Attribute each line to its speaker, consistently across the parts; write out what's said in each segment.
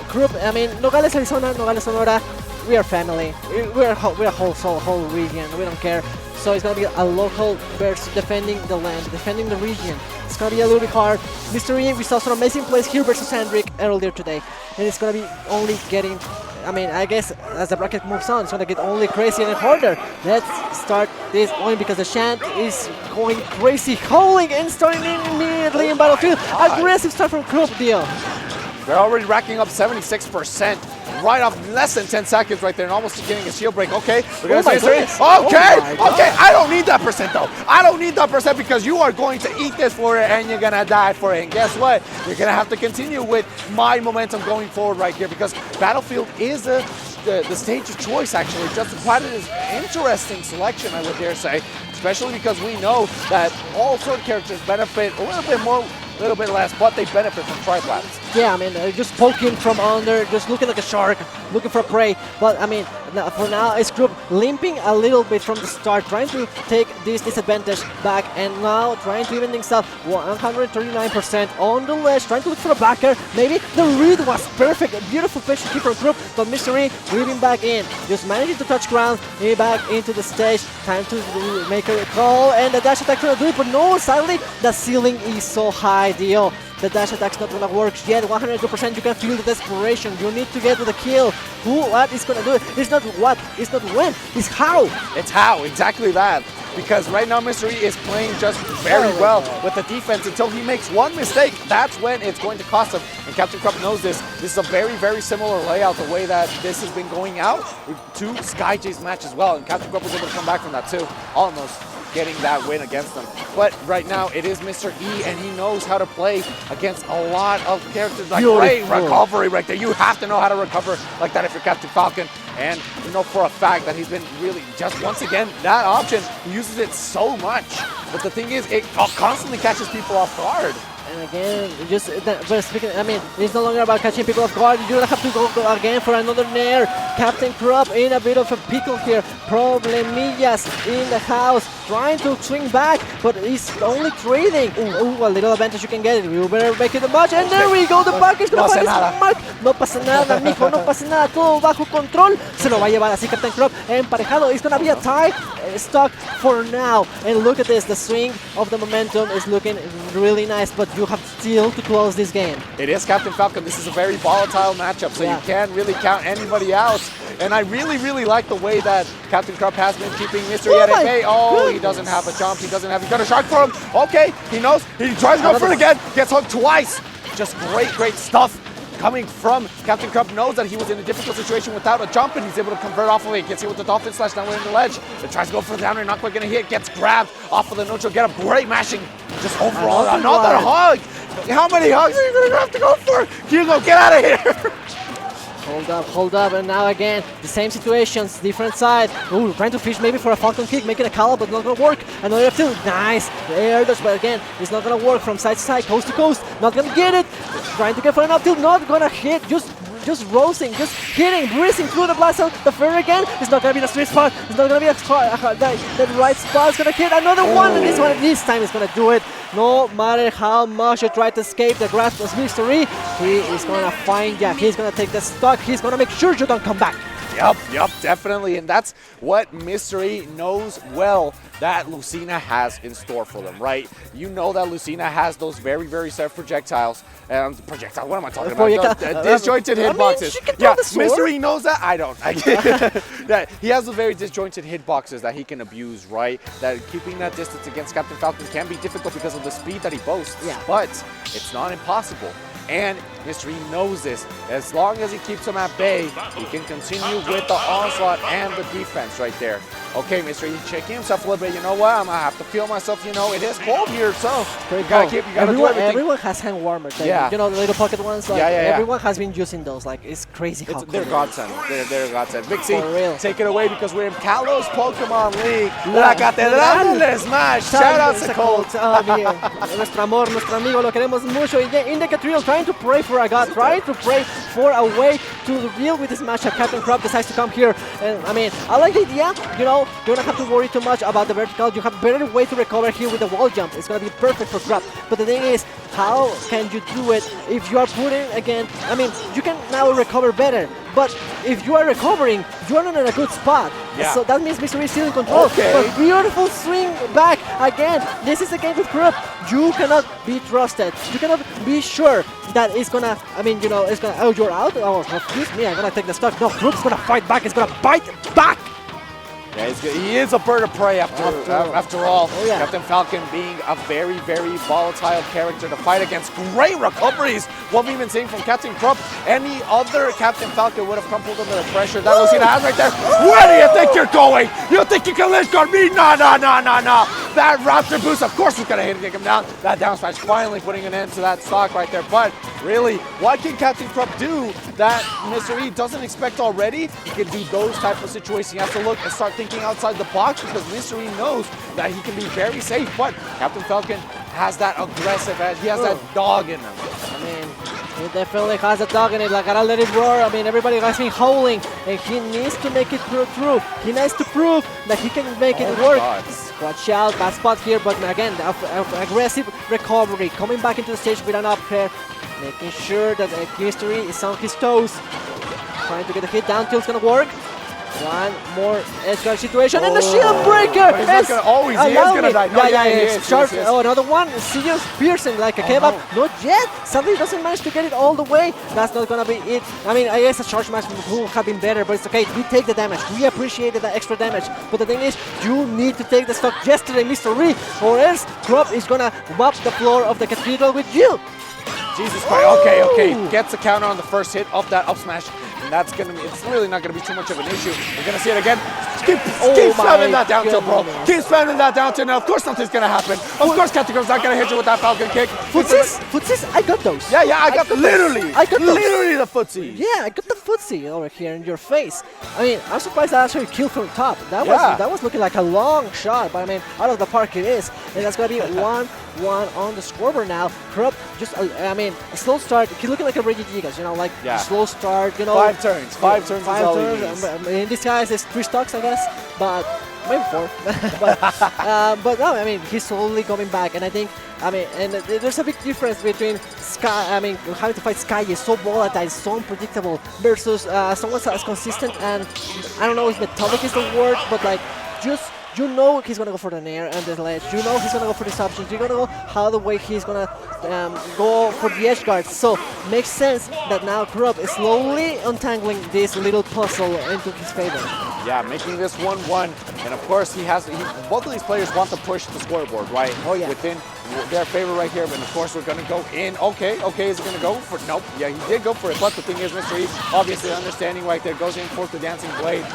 Speaker 1: CRUP, I mean, Nogales, Arizona, Nogales, Sonora, we are family. We're a whole region. We don't care. So it's gonna be a local versus defending the land, defending the region. It's gonna be a little bit hard. Mystery, we saw some amazing plays here versus Hendrik earlier today, and it's gonna be only getting. I mean, I guess as the bracket moves on, it's gonna get only crazier and harder. Let's start this only because the Shant is going crazy, howling and starting immediately in Battlefield. Aggressive start from CRUP deal.
Speaker 2: They're already racking up 76%. Right off less than 10 seconds right there and almost getting a shield break. Okay, we're gonna say okay, I don't need that percent though. I don't need that percent because you are going to eat this for it and you're gonna die for it. And guess what? You're gonna have to continue with my momentum going forward right here because Battlefield is the stage of choice actually. Just quite an interesting selection, I would dare say, especially because we know that all sword characters benefit a little bit more, a little bit less, but they benefit from triplats.
Speaker 1: Yeah, I mean, just poking from under, just looking like a shark, looking for prey. But I mean, for now, it's CRUP limping a little bit from the start, trying to take this disadvantage back, and now trying to even things up. 139% on the ledge, trying to look for a backer. Maybe the read was perfect, a beautiful patient keeper CRUP, but Mystery weaving back in, just managing to touch ground, back into the stage. Time to make a call, and the dash attack gonna do it, but no, sadly, the ceiling is so high, Dio. The dash attack's not gonna work yet. 102%, you can feel the desperation. You need to get to the kill. What is gonna do it? It's not what, it's not when, it's how.
Speaker 2: It's how, exactly that. Because right now Mystery is playing just very well with the defense until he makes one mistake. That's when it's going to cost him. And CaptainCRUP knows this. This is a very, very similar layout, the way that this has been going out to SkyJ's match as well. And CaptainCRUP was able to come back from that too, almost getting that win against them. But right now it is Mr. E, and he knows how to play against a lot of characters. Like great recovery right there. You have to know how to recover like that if you're Captain Falcon. And you know for a fact that he's been really, just once again, that option, he uses it so much. But the thing is, it constantly catches people off guard.
Speaker 1: And again, just but speaking, I mean, it's no longer about catching people off guard. You don't have to go again for another nair. CaptainCRUP in a bit of a pickle here. Problemillas in the house, trying to swing back, but he's only trading. Ooh, a little advantage you can get it. You better make it a match, and there we go. The back is gonna find his mark. No pasa nada, mijo, no pasa nada. Todo bajo control. Se lo va a llevar así CaptainCRUP emparejado. It's gonna be a tie. Stuck for now. And look at this. The swing of the momentum is looking really nice, but you have still to close this game.
Speaker 2: It is Captain Falcon. This is a very volatile matchup, so you can't really count anybody out. And I really, really like the way that CaptainCRUP has been keeping Mystery at bay. Oh, he doesn't have a jump. He doesn't have. He's got a shark for him. Okay, he knows. He tries to go for it again. Gets hooked twice. Just great, great stuff coming from CaptainCRUP. Knows that he was in a difficult situation without a jump, and he's able to convert off of it. Gets hit with the dolphin slash down in the ledge. Then tries to go for the down air, not quite gonna hit. Gets grabbed off of the neutral. Get a great mashing. Just overall another hug. How many hugs are you gonna have to go for? Hugo, get out of here.
Speaker 1: Hold up, and now again, the same situations, different side. Ooh, trying to fish maybe for a Falcon kick, making a call, but not gonna work. Another F2, nice, the air dodge, but again, it's not gonna work from side to side, coast to coast, not gonna get it. Trying to get for an up tilt, not gonna hit, just roasting, just hitting, breezing through the blast zone. The fair again, it's not gonna be the sweet spot, it's not gonna be the right spot, it's gonna hit another one, and this time it's gonna do it. No matter how much you try to escape the grasp of Mystery, he is gonna find ya, he's gonna take the stock, he's gonna make sure you don't come back.
Speaker 2: Yep, definitely, and that's what Mystery knows well that Lucina has in store for them, right? You know that Lucina has those very, very set projectiles. Projectile, what am I talking about? Disjointed hitboxes. Yeah, Mystery knows that. I don't. Yeah, he has those very disjointed hitboxes that he can abuse, right? That keeping that distance against Captain Falcon can be difficult because of the speed that he boasts.
Speaker 1: Yeah.
Speaker 2: But it's not impossible. And Mystery knows this. As long as he keeps him at bay, he can continue with the onslaught and the defense right there. Okay, Mystery, he's shaking himself a little bit. You know what? I'm gonna have to feel myself. You know, it is cold here, so you gotta do everything.
Speaker 1: Everyone has hand warmers. Yeah. You know, the little pocket ones. Like, everyone has been using those. Like, it's crazy.
Speaker 2: They're godsend. They're godsend. Big C, take it away because we're in Kalos Pokemon League. La Catedral del Smash. Shout out to Colt.
Speaker 1: Nuestro amor, nuestro amigo, lo queremos mucho. Y Indica Trio trying to pray for for a god, trying to pray for a way to deal with this matchup. CaptainCRUP decides to come here, and I mean, I like the idea, you know, you don't have to worry too much about the vertical, you have a better way to recover here with the wall jump. It's gonna be perfect for CRUP, but the thing is, how can you do it if you are putting, again, I mean, you can now recover better, but if you are recovering, you are not in a good spot.
Speaker 2: Yeah.
Speaker 1: So that means Mystery is still in control.
Speaker 2: Okay.
Speaker 1: But beautiful swing back again. This is the game with CRUP. You cannot be trusted. You cannot be sure that it's gonna, I mean, you know, it's gonna, oh, you're out? Oh, excuse me, I'm gonna take the stock. No, CRUP's gonna fight back. It's gonna bite back.
Speaker 2: Yeah, he is a bird of prey after all.
Speaker 1: Oh, yeah.
Speaker 2: Captain Falcon being a very, very volatile character to fight against. Great recoveries. What we've been seeing from CaptainCRUP. Any other Captain Falcon would have crumpled under the pressure that Lucina has right there. Where do you think you're going? You think you can ledge guard me? No, no, no, no, no. That Raptor boost, of course, is going to hit and take him down. That down smash finally putting an end to that stock right there. But really, what can CaptainCRUP do that Mr. E doesn't expect already? He can do those type of situations. He has to look and start thinking outside the box because Mr. E knows that he can be very safe. But Captain Falcon has that aggressive edge. He has that dog in him.
Speaker 1: I mean, he definitely has a dog in it. Like, gotta let it roar. I mean, everybody has been howling, and he needs to make it through. He needs to prove that he can make it work. Watch out, bad spot here, but again, aggressive recovery. Coming back into the stage with an up air, making sure that Mystery is on his toes. Trying to get a hit down, tilt's gonna work. One more edge guard situation, and the shield breaker!
Speaker 2: He's not gonna, oh, he is gonna die. No,
Speaker 1: yeah,
Speaker 2: he is.
Speaker 1: Oh, another one, serious piercing like a kebab. Not yet! Suddenly doesn't manage to get it all the way. That's not gonna be it. I mean, I guess a charge match would have been better, but it's okay. We take the damage. We appreciated the extra damage. But the thing is, you need to take the stock yesterday, Mr. Re, or else CRUP is gonna mop the floor of the cathedral with you.
Speaker 2: Jesus Christ. Okay, okay. Gets a counter on the first hit of that up smash. And that's gonna be, it's really not gonna be too much of an issue. We're gonna see it again. Keep spamming that down tilt, bro. Keep spamming that down tilt. Now, of course, nothing's gonna happen. Of course, CaptainCRUP's not gonna hit you with that Falcon kick.
Speaker 1: Footsies, I got those.
Speaker 2: Yeah, I got literally the footsie.
Speaker 1: Yeah, I got the footsie over here in your face. I mean, I'm surprised that actually killed from top. That was looking like a long shot, but I mean, out of the park it is. And that's gonna be 1-1 on the scoreboard now. CRUP just, I mean, a slow start. He's looking like a Regigigas, you know, like slow start, you know.
Speaker 2: 5 turns. 5 turns is all he needs.
Speaker 1: In this case, it's 3 stocks, I guess, but maybe 4. but no, I mean, he's slowly coming back, and I think, I mean, and there's a big difference between Sky, I mean, having to fight Sky is so volatile, so unpredictable, versus someone as consistent and, I don't know if methodic is the word, but like, just, you know he's gonna go for the nair and the ledge. You know he's gonna go for these options. You're gonna know how the way he's gonna go for the edge guards. So makes sense that now CRUP is slowly untangling this little puzzle into his favor.
Speaker 2: Yeah, making this 1-1, and of course both of these players want to push the scoreboard, right?
Speaker 1: Oh yeah.
Speaker 2: Within their favor right here, but of course we're gonna go in. Okay, is he gonna go for? Nope. Yeah, he did go for it, but the thing is, Mr. E, obviously understanding right there, goes in for the dancing blade.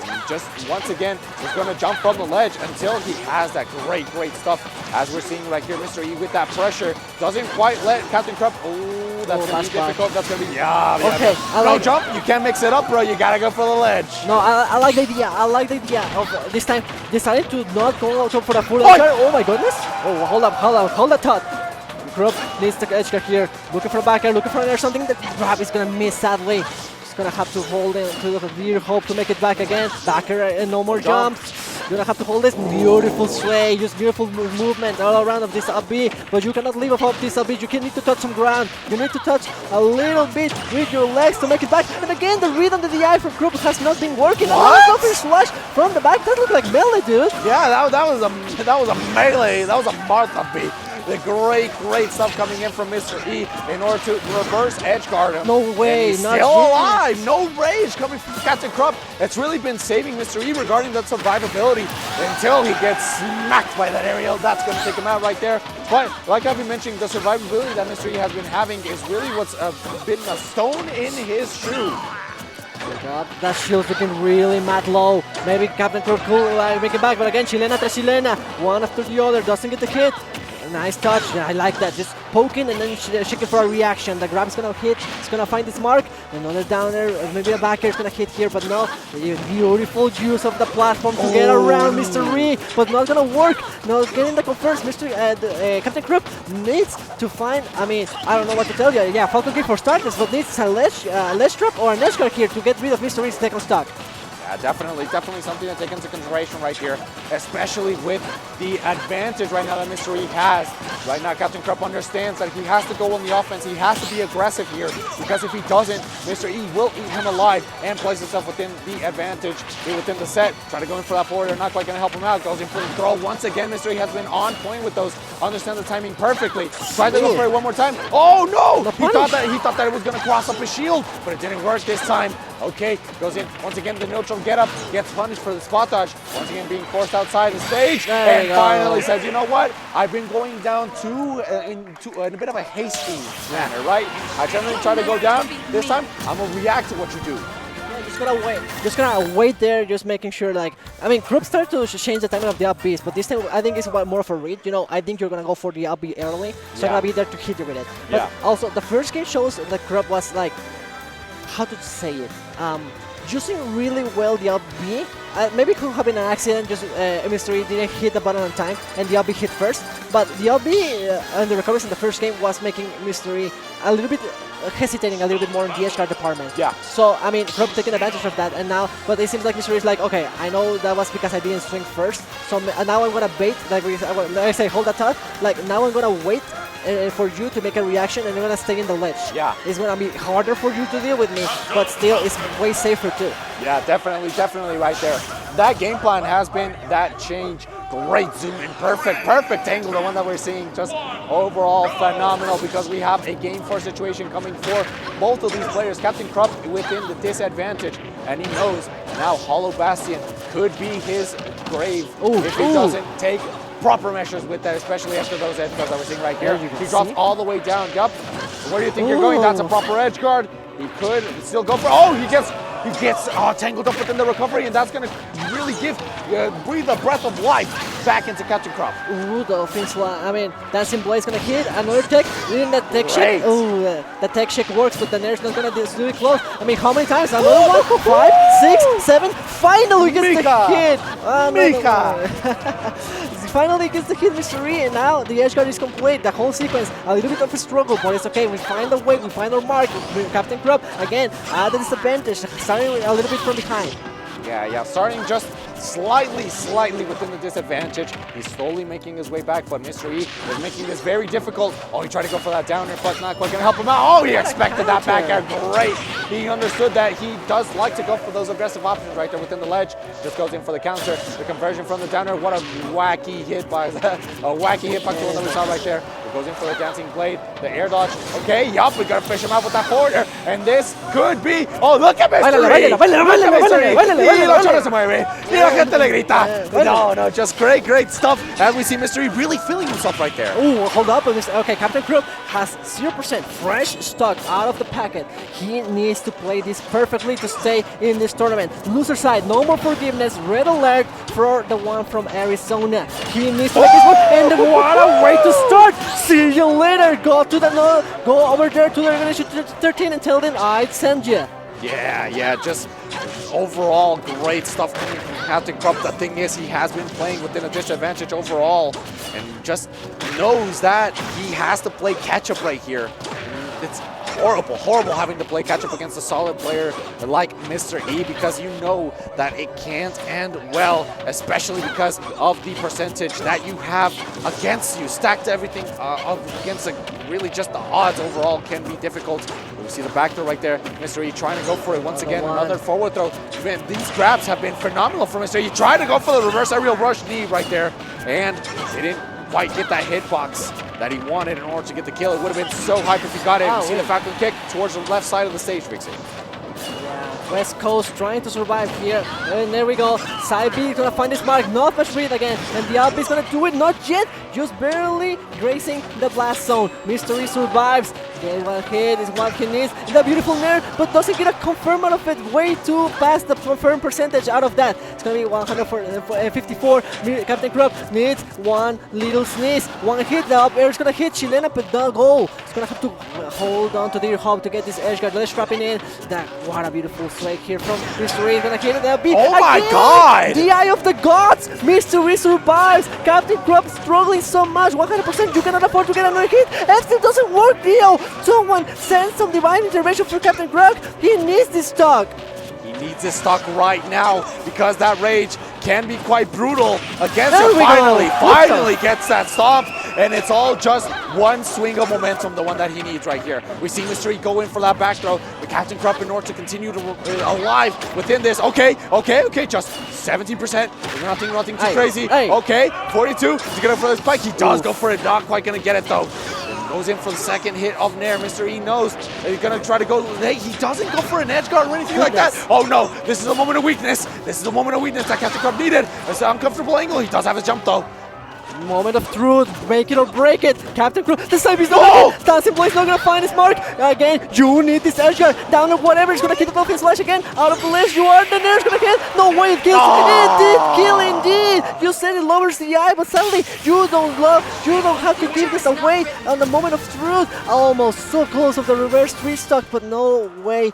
Speaker 2: And just once again, is going to jump from the ledge until he has that great stuff. As we're seeing right here, Mr. E with that pressure doesn't quite let CaptainCRUP. Oh, that's going to be difficult. That's going to be
Speaker 1: okay.
Speaker 2: No jump. You can't mix it up, bro. You got to go for the ledge.
Speaker 1: No, I like the idea. I like the idea of this time decided to not go out for the full edge guard. Oh my goodness. Oh, hold that thought. CRUP needs the edge guard here. Looking for a back air, looking for an air, something that CRUP is going to miss sadly. Gonna have to hold it to the rear, hope to make it back again. Backer and no more jumps. Gonna have to hold this beautiful sway, use beautiful movement all around of this up B, but you cannot leave off this up B. You need to touch some ground. You need to touch a little bit with your legs to make it back. And again, the read under the eye from CRUP has not been working. What? A slash from the back. That looked like melee, dude.
Speaker 2: Yeah, that was a melee. That was a Martha beat. The great stuff coming in from Mr. E in order to reverse edge guard him.
Speaker 1: No way,
Speaker 2: he's still alive. No rage coming from CaptainCRUP. It's really been saving Mr. E regarding that survivability until he gets smacked by that aerial. That's going to take him out right there. But like I've been mentioning, the survivability that Mr. E has been having is really what's been a stone in his shoe.
Speaker 1: God, that shield's looking really mad low. Maybe CaptainCRUP could make it back, but again, Chilena tras Chilena. One after the other, doesn't get the hit. nice touch. Yeah, I like that. Just poking and then shaking for a reaction. The grab is gonna hit. It's gonna find this mark. Another downer, maybe a back air is gonna hit here, but no. The beautiful use of the platform to get around Mr. Ree, but not gonna work. No, getting the confirms. CaptainCRUP needs to find. I mean, I don't know what to tell you. Yeah, Falcon Kick for starters, but needs a ledge trap or an edge guard here to get rid of Mr. Ree's second stock.
Speaker 2: Yeah, definitely something to take into consideration right here, especially with the advantage right now that Mr. E has. Right now, CaptainCRUP understands that he has to go on the offense. He has to be aggressive here, because if he doesn't, Mr. E will eat him alive and place himself within the advantage within the set. Try to go in for that forward, not quite going to help him out. Goes in for the throw. Once again, Mr. E has been on point with those. Understand the timing perfectly. Tried to go for it one more time. Oh no! He thought that it was going to cross up his shield, but it didn't work this time. Okay, goes in once again the neutral get up, gets punished for the spot dodge, once again being forced outside the stage, and finally says, you know what, I've been going down in a bit of a hasty manner, right? I generally try to go down. This time, I'm going to react to what you do.
Speaker 1: Yeah, just gonna wait there, just making sure, like, I mean, CRUP started to change the timing of the up Bs, but this time I think it's more of a read. You know, I think you're gonna go for the up B early, so I'm gonna be there to hit you with it. But also, the first game shows that CRUP was like, how to say it, using really well the up B. Maybe it could have been an accident, just Mr. E didn't hit the button on time and the up B hit first, but the up B and the recoveries in the first game was making Mr. E a little bit hesitating a little bit more in the edge guard department.
Speaker 2: Yeah.
Speaker 1: So, I mean, CRUP taking advantage of that, and now, but it seems like Mr. E is like, okay, I know that was because I didn't swing first, so now I'm gonna bait, like I say, hold that thought, like now I'm gonna wait for you to make a reaction, and you're gonna stay in the ledge.
Speaker 2: Yeah.
Speaker 1: It's gonna be harder for you to deal with me, but still, it's way safer too.
Speaker 2: Yeah, definitely right there. That game plan has been that change. Great zoom in, perfect angle, the one that we're seeing, just overall phenomenal, because we have a game 4 situation coming for both of these players. CaptainCRUP within the disadvantage, and he knows now Hollow Bastion could be his grave if he doesn't take proper measures with that, especially after those edge guards that we're seeing right here. He drops all the way down. Yup. Where do you think you're going? That's a proper edge guard. He could still go for. Oh, he gets tangled up within the recovery, and that's going to really breathe a breath of life back into CaptainCRUP.
Speaker 1: Ooh, the offense one. I mean, Dancing Blade's going to hit another tech. Even that tech shake. Ooh, the tech shake works, but the Nair's not going to do it close. I mean, how many times? Another one? 5, 6, 7. Finally gets the hit. Finally gets the hit, Mr. E, and now the edge guard is complete. The whole sequence, a little bit of a struggle, but it's okay. We find the way, we find our mark. CaptainCRUP, again, at a disadvantage, starting a little bit from behind.
Speaker 2: Yeah, starting just slightly within the disadvantage. He's slowly making his way back, but Mr. E is making this very difficult. Oh, he tried to go for that downer, but not quite going to help him out. Oh, he expected that back air. Great. He understood that he does like to go for those aggressive options right there within the ledge. Just goes in for the counter. The conversion from the downer. What a wacky hitbox. A wacky hitbox, the one that we saw right there. It goes in for the Dancing Blade. The air dodge. Okay, yup, we got to fish him out with that forward air. And this could be... Oh, look at Mr. E. Look at Mr. E. Gente le grita. No, just great stuff. And we see Mr. E really feeling himself right there.
Speaker 1: Oh, hold up. Okay, CaptainCRUP has 0% fresh stock out of the packet. He needs to play this perfectly to stay in this tournament. Loser side, no more forgiveness. Red alert for the one from Arizona. He needs to make this one. And then what a way to start. See you later. Go over there to the Revelation 13 and tell them I'd send you.
Speaker 2: Yeah, just overall great stuff coming from CaptainCRUP. The thing is, he has been playing within a disadvantage overall, and just knows that he has to play catch-up right here. It's horrible having to play catch-up against a solid player like Mr. E, because you know that it can't end well, especially because of the percentage that you have against you. Stacked everything against really just the odds overall can be difficult. We see the back throw right there. Mr. E trying to go for it once again. Another forward throw. Man, these grabs have been phenomenal for Mr. E. Trying to go for the reverse aerial rush knee right there, and it didn't quite get that hitbox that he wanted in order to get the kill. It would have been so hype if he got it. You see the Falcon kick towards the left side of the stage, Vixie.
Speaker 1: Yeah, West Coast trying to survive here. And there we go. Side B is going to find his mark. Not much breathe again. And the up B is going to do it. Not yet. Just barely grazing the blast zone. Mr. E survives. Get one hit is what he needs. The beautiful nair, but doesn't get a confirm out of it. Way too past the confirm percentage out of that. It's gonna be 154. CaptainCRUP needs one little sneeze. One hit, the up air is gonna hit Chilena, but the goal. It's gonna have to hold on to their hope to get this edge guard. Let's trap it in. What a beautiful strike here from Mystery. He's gonna hit it. That'll be
Speaker 2: Oh my
Speaker 1: again,
Speaker 2: God!
Speaker 1: the eye of the gods! Mystery survives. CaptainCRUP struggling so much. 100%. You cannot afford to get another hit. And still doesn't work, Dio. Someone send some divine intervention for CaptainCRUP. He needs this stock.
Speaker 2: He needs this stock right now because that rage can be quite brutal against
Speaker 1: There
Speaker 2: him.
Speaker 1: we go.
Speaker 2: Finally gets that stomp, and it's all just one swing of momentum, the one that he needs right here. We see Mystery go in for that back throw, but CaptainCRUP, in order to continue to alive within this. Okay, just 17%. Nothing too crazy.
Speaker 1: Hey.
Speaker 2: Okay, 42. Is he gonna go for the spike? He does go for it. Not quite gonna get it though. Goes in for the second hit of Nair. Mr. E knows that he's going to try to go late. He doesn't go for an edge guard or anything like that. Oh no, this is a moment of weakness. This is a moment of weakness that CaptainCRUP needed. It's an uncomfortable angle. He does have his jump though.
Speaker 1: Moment of truth, make it or break it. CaptainCRUP, this time he's not
Speaker 2: No!
Speaker 1: gonna, Dancing Boy's not gonna find his mark. Again, you need this edge guard. Down or whatever, he's gonna hit the dolphin slash again. Out of the ledge, you are, the Nair's gonna hit. No way, it kills. It did kill indeed. You said it lowers the eye, but suddenly you don't have to give this away on the moment of truth. Almost so close of the reverse 3-stock, but no way.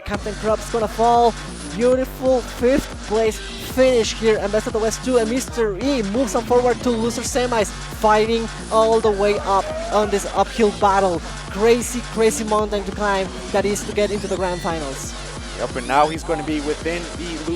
Speaker 1: CaptainCRUP's gonna fall. Beautiful 5th place finish here, and Best of the West 2, and Mr. E moves on forward to loser semis, fighting all the way up on this uphill battle. Crazy mountain to climb that is to get into the grand finals.
Speaker 2: Yep, and now he's going to be within the